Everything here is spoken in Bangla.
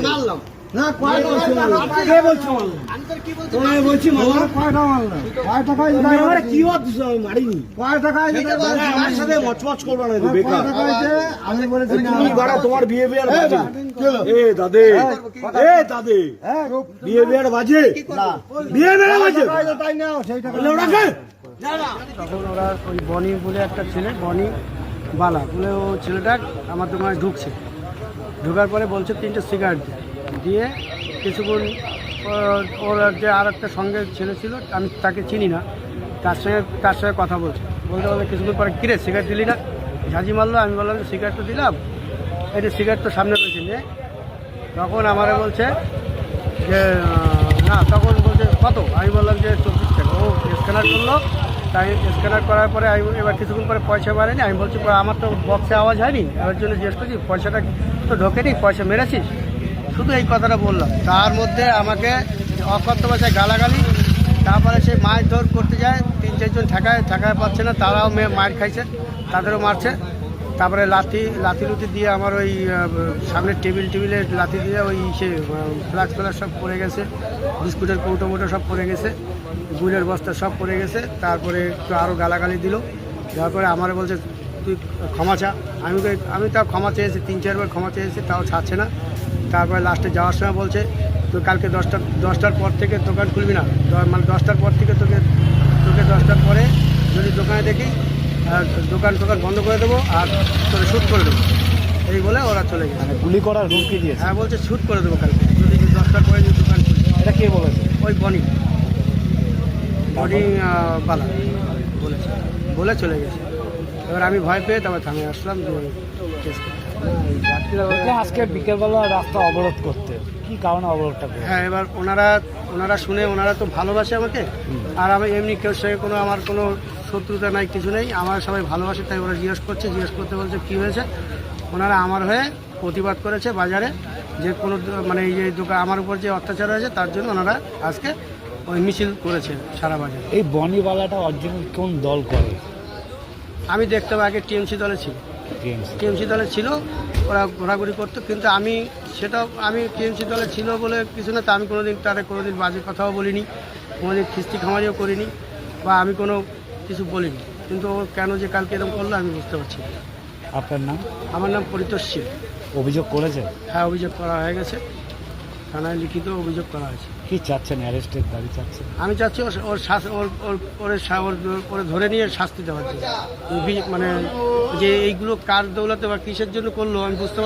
মারলাম না কয় কে বলছো তোমায় বলছি মারলাম কয় টাকা মারলাম কয় টাকা আরে কি বাদ দিছো আমি মারিনি কয় টাকা আমার সাথে মচমচ করবে না বেকার আমি বলেছি না তুমি বাড়া তোমার বিহেভিয়ার বাজে এ দাদে এ দাদে বিহেভিয়ার বাজে না বিহেভিয়ার বাজে তাই না সেই টাকা ওরাকে তখন ওরা ওই বনি বলে একটা ছেলে বনি বালা বলে ও ছেলেটা আমার দোকানে ঢুকছে, ঢোকার পরে বলছে 3টে সিগারেট দিয়ে কিছুক্ষণ ওর যে আর একটা সঙ্গে ছেলে ছিল আমি তাকে চিনি না, তার সঙ্গে কথা বলতে বলতে কিছুক্ষণ পরে কিরে সিগারেট দিলি না, ঝাঁঝি মারলো। আমি বললাম যে সিগারেট তো দিলাম, এই যে সিগারেট তো সামনে রয়েছে নে। তখন আমারে বলছে যে না, তখন বলছে কত, আমি বললাম যে 24 টাকা। ও স্ক্যানার করলো, তাই স্ক্যানার করার পরে আমি এবার কিছুক্ষণ পরে পয়সা বাড়েনি। আমি বলছি আমার তো বক্সে আওয়াজ হয়নি, এবার জন্য জিজ্ঞেস করছি পয়সাটা তো ঢোকেনি, পয়সা মেরেছিস, শুধু এই কথাটা বললাম। তার মধ্যে আমাকে অকথ্য ভাষায় গালাগালি, তারপরে সে মাছ ধর করতে যায়, 3-4 জন ঠেকায় পাচ্ছে না, তারাও মার খাইছে, তাদেরও মারছে। তারপরে লাথি দিয়ে আমার ওই সামনের টেবিলে লাথি দিয়ে ওই সে ফ্লাক্স সব পড়ে গেছে, বিস্কুটের কৌটো মোটো সব পড়ে গেছে, গুড়ের বস্তা সব পড়ে গেছে। তারপরে একটু আরও গালাগালি দিল, দেওয়ার পরে আমার বলছে তুই ক্ষমা চা। আমি তাও ক্ষমা চেয়েছি, 3-4 বার ক্ষমা চেয়েছি, তাও ছাড়ছে না। তারপরে লাস্টে যাওয়ার সময় বলছে তুই কালকে 10টার পর থেকে দোকান খুলবি না, মানে 10টার পর থেকে তোকে 10টার পরে যদি দোকানে দেখি দোকান বন্ধ করে দেবো আর তোকে শ্যুট করে দেবো, এই বলে ওরা চলে গেছে। মানে গুলি করার হুমকি দিয়েছে। হ্যাঁ, বলছে শ্যুট করে দেবো কালকে যদি 10টার পরে যদি দোকান খুলি। এটা কে বলেছে? ওই বনি বালা বলে চলে গেছে। এবার আমি ভয় পেয়ে তারপর থানায় আসলাম। আজকে বিকেলবেলা রাস্তা অবরোধ করতে, কি কারণে অবরোধটা করতে? হ্যাঁ, এবার ওনারা শুনে, ওনারা তো ভালোবাসে আমাকে, আর আমি এমনি কেউ সঙ্গে আমার কোনো শত্রুতা নাই, কিছু নেই, আমার সবাই ভালোবাসে, তাই ওরা জিজ্ঞেস করতে বলছে কী হয়েছে। ওনারা আমার হয়ে প্রতিবাদ করেছে বাজারে, যে কোনো মানে এই যে দোকান আমার উপর যে অত্যাচার হয়েছে তার জন্য ওনারা আজকে ওই মিছিল করেছে সারা বাজারে। এই বনিবালাটা অরিজিনাল কোন দল করে? আমি দেখতাম আগে টিএমসি দলে ছিল, ওরা ঘোরাঘুরি করতো, কিন্তু আমি টিএমসি দলে ছিল বলে কিছু না, তা আমি কোনোদিন বাজে কথাও বলিনি, কোনোদিন খিস্তি খামারিও করিনি, বা আমি কোনো কিছু বলিনি। কিন্তু ও কেন যে কালকে এরকম করলো আমি বুঝতে পারছি না। আপনার নাম? আমার নাম পরিতোষ শীল। অভিযোগ করেছে? হ্যাঁ, অভিযোগ করা হয়ে গেছে, থানায় লিখিত অভিযোগ করা হয়েছে। কি চাচ্ছেন? অ্যারেস্টের দাবি চাচ্ছেন? আমি চাচ্ছি ওর ধরে নিয়ে শাস্তি দেওয়ার জন্য, মানে যে এইগুলো কার দৌলতে বা কিসের জন্য করলো আমি বুঝতে